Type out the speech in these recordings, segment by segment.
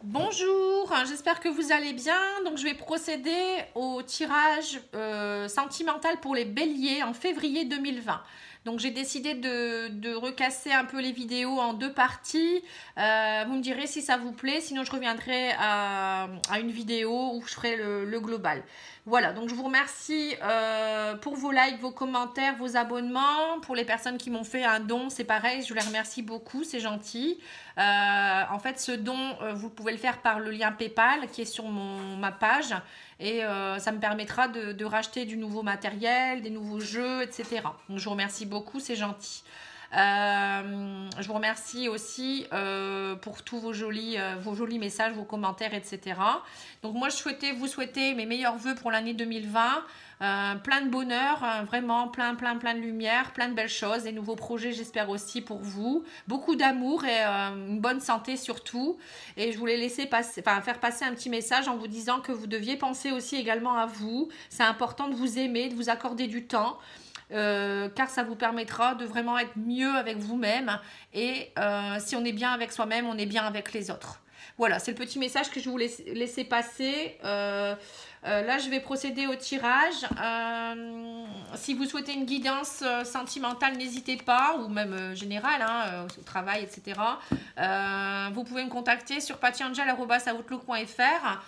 Bonjour, j'espère que vous allez bien. Donc je vais procéder au tirage sentimental pour les béliers en février 2020. Donc j'ai décidé de recasser un peu les vidéos en deux parties. Vous me direz si ça vous plaît, sinon je reviendrai à une vidéo où je ferai le global. Voilà, donc je vous remercie pour vos likes, vos commentaires, vos abonnements. Pour les personnes qui m'ont fait un don, c'est pareil, je les remercie beaucoup, c'est gentil. En fait, ce don, vous pouvez le faire par le lien PayPal qui est sur ma page et ça me permettra de racheter du nouveau matériel, des nouveaux jeux, etc. Donc, je vous remercie beaucoup, c'est gentil. Je vous remercie aussi pour tous vos jolis messages, vos commentaires, etc. Donc moi, je souhaitais vous souhaiter mes meilleurs vœux pour l'année 2020. Plein de bonheur, vraiment plein de lumière, plein de belles choses, des nouveaux projets j'espère aussi pour vous, beaucoup d'amour et une bonne santé surtout. Et je voulais faire passer un petit message en vous disant que vous deviez penser aussi également à vous. C'est important de vous aimer, de vous accorder du temps. Car ça vous permettra de vraiment être mieux avec vous-même et si on est bien avec soi-même, on est bien avec les autres. Voilà, c'est le petit message que je voulais laisser passer. Là, je vais procéder au tirage. Si vous souhaitez une guidance sentimentale, n'hésitez pas, ou même générale, au travail, etc. Vous pouvez me contacter sur pattyangel@outlook.fr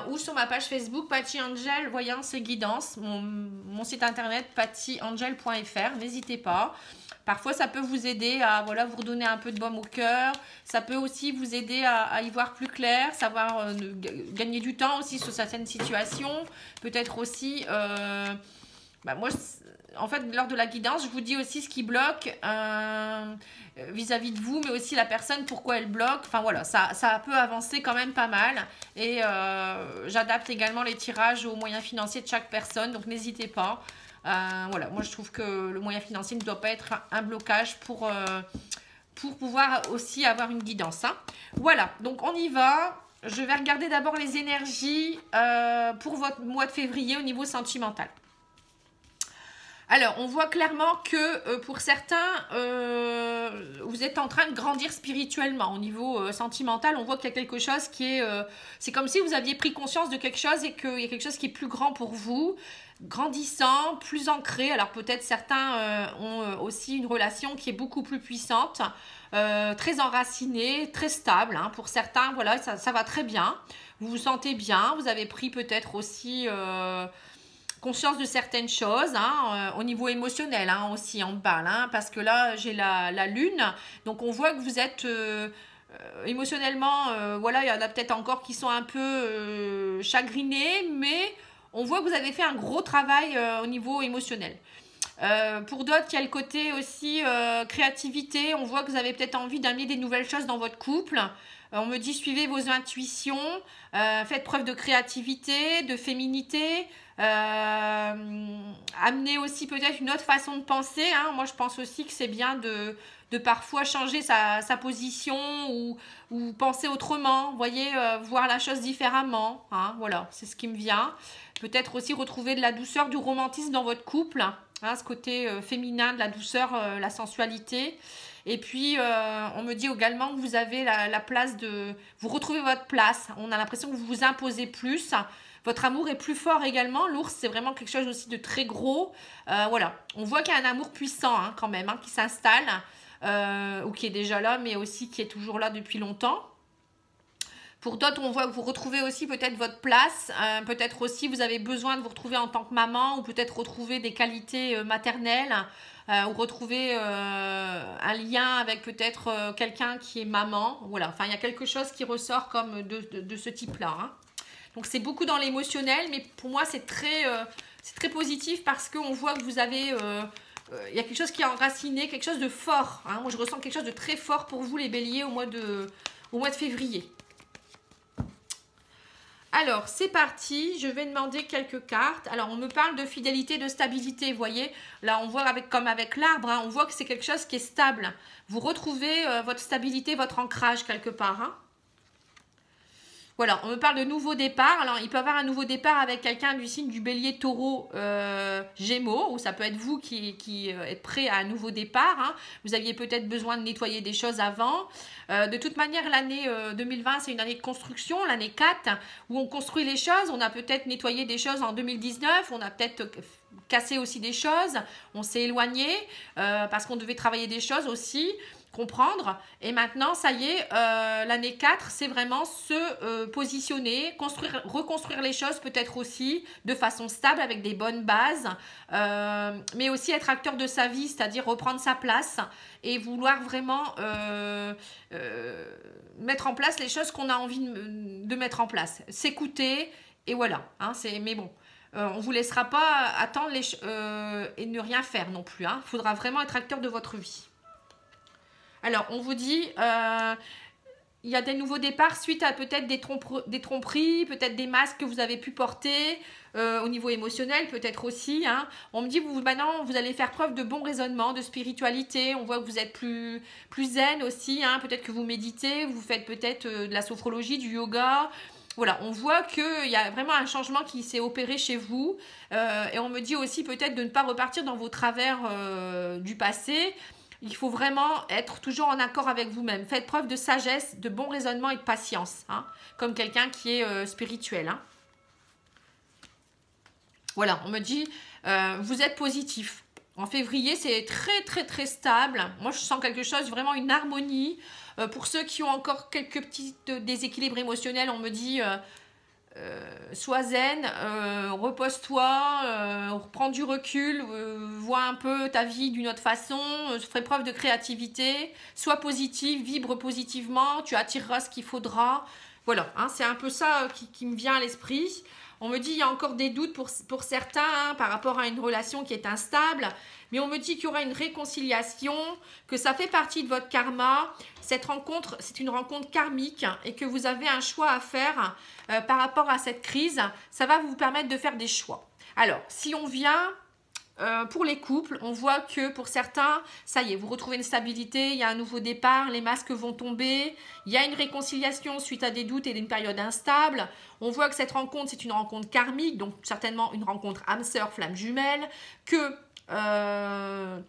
ou sur ma page Facebook Patty Angel Voyance et Guidance, mon site internet pattyangel.fr. N'hésitez pas. Parfois, ça peut vous aider à vous redonner un peu de baume au cœur. Ça peut aussi vous aider à y voir plus clair, savoir gagner du temps aussi sur certaines situations. Peut-être aussi, moi, en fait, lors de la guidance, je vous dis aussi ce qui bloque vis-à-vis de vous, mais aussi la personne, pourquoi elle bloque. Enfin voilà, ça peut avancer quand même pas mal. Et j'adapte également les tirages aux moyens financiers de chaque personne, donc n'hésitez pas. Voilà, moi je trouve que le moyen financier ne doit pas être un blocage pour pouvoir aussi avoir une guidance. Voilà, donc on y va. Je vais regarder d'abord les énergies pour votre mois de février au niveau sentimental. Alors, on voit clairement que pour certains, vous êtes en train de grandir spirituellement. Au niveau sentimental, on voit qu'il y a quelque chose qui est... c'est comme si vous aviez pris conscience de quelque chose et qu'il y a quelque chose qui est plus grand pour vous, grandissant, plus ancré. Alors peut-être certains ont aussi une relation qui est beaucoup plus puissante, très enracinée, très stable. Pour certains, voilà, ça va très bien. Vous vous sentez bien. Vous avez pris peut-être aussi... conscience de certaines choses au niveau émotionnel aussi en bas parce que là j'ai la lune, donc on voit que vous êtes émotionnellement il y en a peut-être encore qui sont un peu chagrinés, mais on voit que vous avez fait un gros travail au niveau émotionnel. Pour d'autres, il y a le côté aussi créativité. On voit que vous avez peut-être envie d'amener des nouvelles choses dans votre couple. On me dit suivez vos intuitions, faites preuve de créativité, de féminité, amenez aussi peut-être une autre façon de penser. Moi, je pense aussi que c'est bien de parfois changer sa position ou penser autrement, vous voyez, voir la chose différemment. Voilà, c'est ce qui me vient. Peut-être aussi retrouver de la douceur, du romantisme dans votre couple. Ce côté féminin, de la douceur, la sensualité. Et puis, on me dit également que vous avez la place de... Vous retrouvez votre place. On a l'impression que vous vous imposez plus. Votre amour est plus fort également. L'ours, c'est vraiment quelque chose aussi de très gros. Voilà. On voit qu'il y a un amour puissant quand même, qui s'installe. Ou qui est déjà là, mais aussi qui est toujours là depuis longtemps. Pour d'autres, on voit que vous retrouvez aussi peut-être votre place. Peut-être aussi vous avez besoin de vous retrouver en tant que maman ou peut-être retrouver des qualités maternelles ou retrouver un lien avec peut-être quelqu'un qui est maman. Voilà, enfin il y a quelque chose qui ressort comme de ce type-là. Donc c'est beaucoup dans l'émotionnel, mais pour moi c'est très positif parce qu'on voit que vous avez... il y a quelque chose qui est enraciné, quelque chose de fort. Moi je ressens quelque chose de très fort pour vous les béliers au mois de février. Alors, c'est parti, je vais demander quelques cartes. Alors, on me parle de fidélité, de stabilité, vous voyez. Là, on voit comme avec l'arbre, on voit que c'est quelque chose qui est stable. Vous retrouvez votre stabilité, votre ancrage quelque part. Voilà, on me parle de nouveau départ. Alors, il peut y avoir un nouveau départ avec quelqu'un du signe du bélier, taureau, gémeaux, ou ça peut être vous qui êtes prêt à un nouveau départ. Hein. Vous aviez peut-être besoin de nettoyer des choses avant. De toute manière, l'année 2020, c'est une année de construction, l'année 4, où on construit les choses. On a peut-être nettoyé des choses en 2019, on a peut-être cassé aussi des choses, on s'est éloigné parce qu'on devait travailler des choses aussi. Comprendre, et maintenant ça y est, l'année 4 c'est vraiment se positionner, reconstruire les choses peut-être aussi de façon stable avec des bonnes bases, mais aussi être acteur de sa vie, c'est-à-dire reprendre sa place et vouloir vraiment mettre en place les choses qu'on a envie de mettre en place, s'écouter, et voilà, hein, mais bon, on ne vous laissera pas attendre et ne rien faire non plus, hein. Il faudra vraiment être acteur de votre vie. Alors, on vous dit, il y a des nouveaux départs suite à peut-être des tromperies, peut-être des masques que vous avez pu porter au niveau émotionnel, peut-être aussi. Hein. On me dit, maintenant, vous allez faire preuve de bon raisonnement, de spiritualité. On voit que vous êtes plus zen aussi. Hein. Peut-être que vous méditez, vous faites peut-être de la sophrologie, du yoga. Voilà, on voit qu'il y a vraiment un changement qui s'est opéré chez vous. Et on me dit aussi peut-être de ne pas repartir dans vos travers du passé. Il faut vraiment être toujours en accord avec vous-même. Faites preuve de sagesse, de bon raisonnement et de patience, hein, comme quelqu'un qui est spirituel. Hein. Voilà, on me dit, vous êtes positif. En février, c'est très stable. Moi, je sens quelque chose, vraiment une harmonie. Pour ceux qui ont encore quelques petits déséquilibres émotionnels, on me dit... sois zen, repose-toi, reprends du recul, vois un peu ta vie d'une autre façon, fais preuve de créativité, sois positif, vibre positivement, tu attireras ce qu'il faudra. Voilà, hein, c'est un peu ça qui me vient à l'esprit. On me dit qu'il y a encore des doutes pour certains hein, par rapport à une relation qui est instable. Mais on me dit qu'il y aura une réconciliation, que ça fait partie de votre karma. Cette rencontre, c'est une rencontre karmique et que vous avez un choix à faire par rapport à cette crise. Ça va vous permettre de faire des choix. Alors, si on vient... pour les couples, on voit que pour certains, ça y est, vous retrouvez une stabilité, il y a un nouveau départ, les masques vont tomber, il y a une réconciliation suite à des doutes et d'une période instable. On voit que cette rencontre, c'est une rencontre karmique, donc certainement une rencontre âme sœur, flamme jumelle, que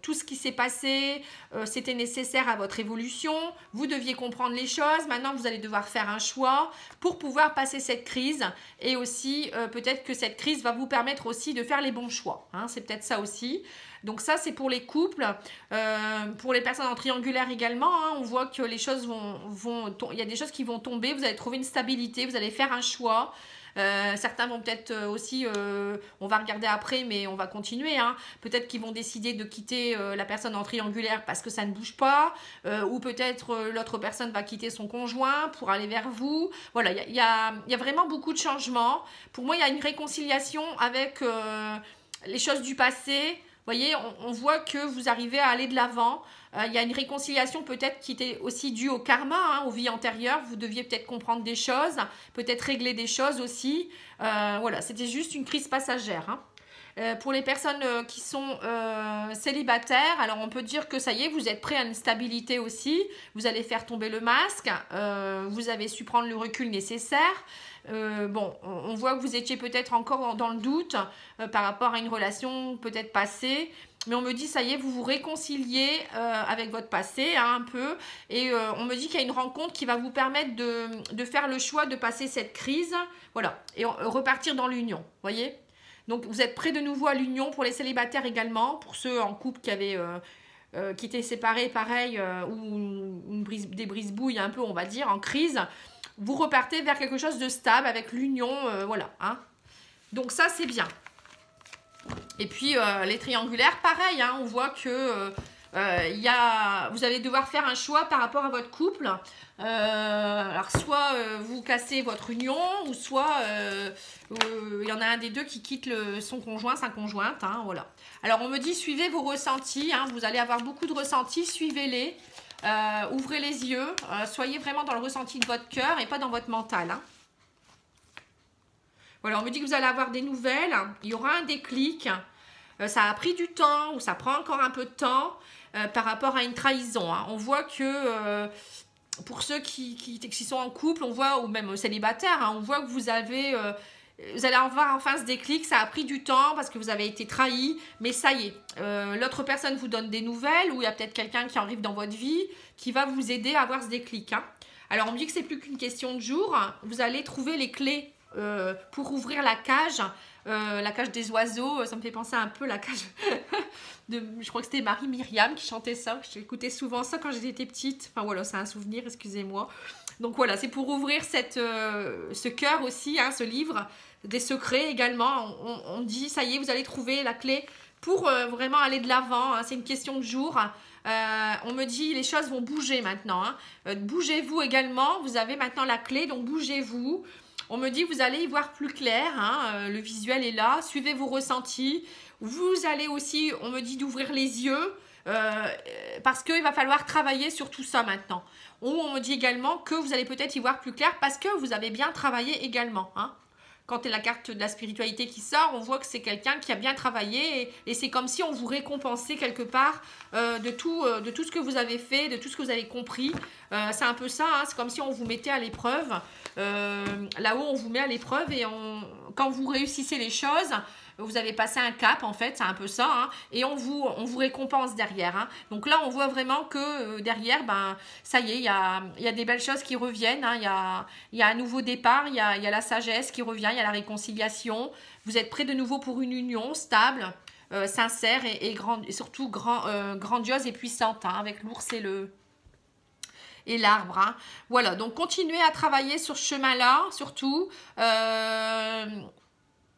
tout ce qui s'est passé, c'était nécessaire à votre évolution, vous deviez comprendre les choses, maintenant vous allez devoir faire un choix pour pouvoir passer cette crise et aussi peut-être que cette crise va vous permettre aussi de faire les bons choix, hein, c'est peut-être ça aussi. Donc ça c'est pour les couples, pour les personnes en triangulaire également, hein, on voit que les choses il y a des choses qui vont tomber, vous allez trouver une stabilité, vous allez faire un choix. Certains vont peut-être aussi, on va regarder après, mais on va continuer. Hein. Peut-être qu'ils vont décider de quitter la personne en triangulaire parce que ça ne bouge pas. Ou peut-être l'autre personne va quitter son conjoint pour aller vers vous. Voilà, il y a vraiment beaucoup de changements. Pour moi, il y a une réconciliation avec les choses du passé. Vous voyez, on voit que vous arrivez à aller de l'avant. Il y a une réconciliation peut-être qui était aussi due au karma, hein, aux vies antérieures. Vous deviez peut-être comprendre des choses, peut-être régler des choses aussi. Voilà, c'était juste une crise passagère. Hein. Pour les personnes qui sont célibataires, alors on peut dire que ça y est, vous êtes prêts à une stabilité aussi. Vous allez faire tomber le masque. Vous avez su prendre le recul nécessaire. Bon, on voit que vous étiez peut-être encore dans le doute par rapport à une relation peut-être passée. Mais on me dit, ça y est, vous vous réconciliez avec votre passé hein, un peu. Et on me dit qu'il y a une rencontre qui va vous permettre de faire le choix de passer cette crise. Voilà, et repartir dans l'union, vous voyez. Donc, vous êtes prêts de nouveau à l'union pour les célibataires également. Pour ceux en couple qui étaient séparés, pareil, ou des brise-bouilles un peu, on va dire, en crise. Vous repartez vers quelque chose de stable avec l'union, voilà. Hein. Donc, ça, c'est bien. Et puis les triangulaires, pareil, hein, on voit que vous allez devoir faire un choix par rapport à votre couple. Alors soit vous cassez votre union, ou soit il y en a un des deux qui quitte son conjoint, sa conjointe. Hein, voilà. Alors on me dit suivez vos ressentis, hein, vous allez avoir beaucoup de ressentis, suivez-les, ouvrez les yeux, soyez vraiment dans le ressenti de votre cœur et pas dans votre mental. Hein. Voilà, on me dit que vous allez avoir des nouvelles, il y aura un déclic, ça a pris du temps ou ça prend encore un peu de temps par rapport à une trahison. Hein. On voit que pour ceux qui sont en couple, on voit, ou même célibataires, hein, on voit que vous allez avoir enfin ce déclic. Ça a pris du temps parce que vous avez été trahi, mais ça y est, l'autre personne vous donne des nouvelles, ou il y a peut-être quelqu'un qui arrive dans votre vie qui va vous aider à avoir ce déclic, hein. Alors on me dit que c'est plus qu'une question de jours, vous allez trouver les clés pour ouvrir la cage des oiseaux. Ça me fait penser un peu à la cage je crois que c'était Marie-Myriam qui chantait ça. J'écoutais souvent ça quand j'étais petite. Enfin voilà, c'est un souvenir, excusez-moi. Donc voilà, c'est pour ouvrir ce cœur aussi, hein, ce livre, des secrets également. On dit, ça y est, vous allez trouver la clé pour vraiment aller de l'avant, hein. C'est une question de jours. On me dit, les choses vont bouger maintenant, hein. Bougez-vous également, vous avez maintenant la clé, donc bougez-vous. On me dit, vous allez y voir plus clair, hein, le visuel est là, suivez vos ressentis. Vous allez aussi, on me dit d'ouvrir les yeux, parce qu'il va falloir travailler sur tout ça maintenant. Ou on me dit également que vous allez peut-être y voir plus clair parce que vous avez bien travaillé également, hein. Quand il y a la carte de la spiritualité qui sort, on voit que c'est quelqu'un qui a bien travaillé et c'est comme si on vous récompensait quelque part de tout ce que vous avez fait, de tout ce que vous avez compris. C'est un peu ça, hein, c'est comme si on vous mettait à l'épreuve. Là-haut, on vous met à l'épreuve et quand vous réussissez les choses, vous avez passé un cap en fait, c'est un peu ça, hein, et on vous récompense derrière, hein. Donc là, on voit vraiment que derrière, ben, ça y est, il y a des belles choses qui reviennent, hein, il y a un nouveau départ, il y a la sagesse qui revient, il y a la réconciliation. Vous êtes prêts de nouveau pour une union stable, sincère et surtout grandiose et puissante, hein, avec l'ours et l'arbre, hein. Voilà, donc continuez à travailler sur ce chemin-là, surtout.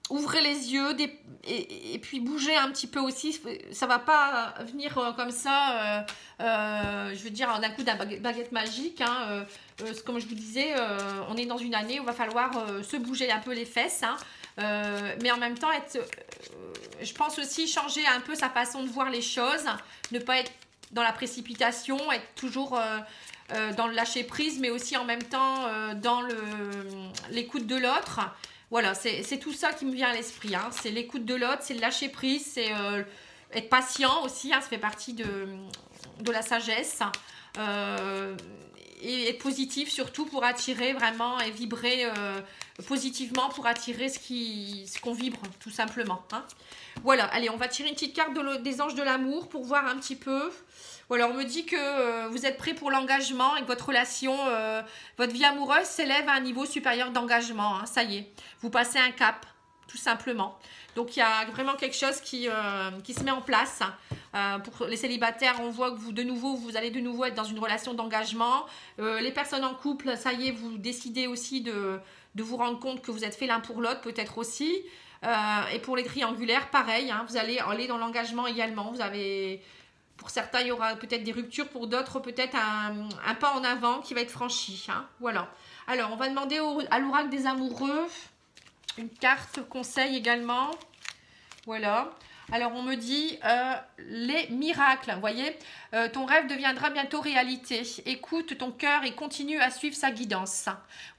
Ouvrez les yeux et puis bougez un petit peu aussi. Ça va pas venir comme ça, je veux dire, d'un coup d'un baguette magique, hein. Comme je vous disais, on est dans une année où il va falloir se bouger un peu les fesses, hein. Mais en même temps, je pense aussi changer un peu sa façon de voir les choses, ne pas être dans la précipitation, être toujours dans le lâcher prise, mais aussi en même temps dans l'écoute de l'autre. Voilà, c'est tout ça qui me vient à l'esprit, hein. C'est l'écoute de l'autre, c'est le lâcher prise, c'est être patient aussi, hein, ça fait partie de la sagesse. Et être positif surtout pour attirer vraiment et vibrer positivement pour attirer ce qu'on vibre tout simplement, hein. Voilà, allez, on va tirer une petite carte des anges de l'amour pour voir un petit peu. Voilà, on me dit que vous êtes prêts pour l'engagement et que votre relation, votre vie amoureuse s'élève à un niveau supérieur d'engagement, hein. Ça y est, vous passez un cap, tout simplement. Donc, il y a vraiment quelque chose qui se met en place. Pour les célibataires, on voit que vous allez de nouveau être dans une relation d'engagement. Les personnes en couple, ça y est, vous décidez aussi de vous rendre compte que vous êtes fait l'un pour l'autre, peut-être aussi. Et pour les triangulaires, pareil, hein, vous allez aller dans l'engagement également. Pour certains, il y aura peut-être des ruptures, pour d'autres, peut-être un pas en avant qui va être franchi, hein. Voilà. Alors, on va demander à l'oracle des amoureux une carte conseil également. Voilà. Alors, on me dit les miracles. Vous voyez, ton rêve deviendra bientôt réalité. Écoute ton cœur et continue à suivre sa guidance.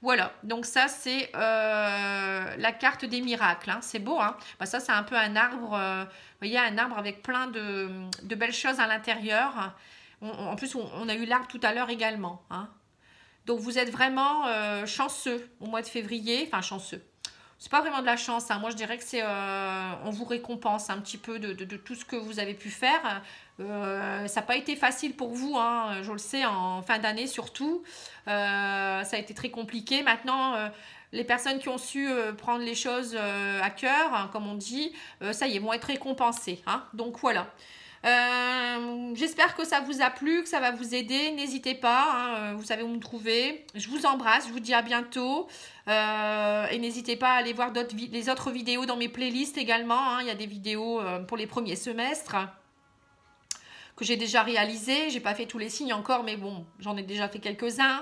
Voilà. Donc, ça, c'est la carte des miracles, hein. C'est beau, hein. Bah, ça, c'est un peu un arbre. Vous voyez, un arbre avec plein de belles choses à l'intérieur. En plus, on a eu l'arbre tout à l'heure également, hein. Donc, vous êtes vraiment chanceux au mois de février. Enfin, chanceux. C'est pas vraiment de la chance, hein. Moi, je dirais que c'est on vous récompense un petit peu de tout ce que vous avez pu faire. Ça n'a pas été facile pour vous, hein, je le sais, en fin d'année surtout. Ça a été très compliqué. Maintenant, les personnes qui ont su prendre les choses à cœur, hein, comme on dit, ça y est, vont être récompensées, hein. Donc, voilà. J'espère que ça vous a plu, que ça va vous aider. N'hésitez pas, hein, vous savez où me trouver. Je vous embrasse, je vous dis à bientôt. Et n'hésitez pas à aller voir les autres vidéos dans mes playlists également, hein. Il y a des vidéos pour les premiers semestres que j'ai déjà réalisé. J'ai pas fait tous les signes encore, mais bon, j'en ai déjà fait quelques-uns.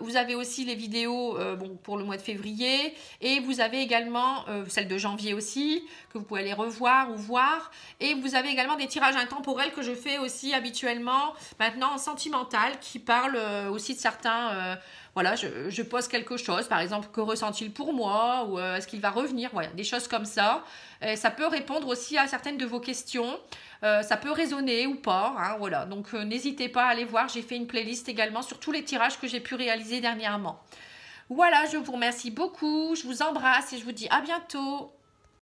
Vous avez aussi les vidéos pour le mois de février. Et vous avez également celle de janvier aussi, que vous pouvez aller revoir ou voir. Et vous avez également des tirages intemporels que je fais aussi habituellement, maintenant en sentimental, qui parlent aussi de certains voilà, je pose quelque chose, par exemple, que ressent-il pour moi, ou est-ce qu'il va revenir, voilà, des choses comme ça. Et ça peut répondre aussi à certaines de vos questions, ça peut résonner ou pas, hein, voilà. Donc n'hésitez pas à aller voir, j'ai fait une playlist également sur tous les tirages que j'ai pu réaliser dernièrement. Voilà, je vous remercie beaucoup, je vous embrasse et je vous dis à bientôt.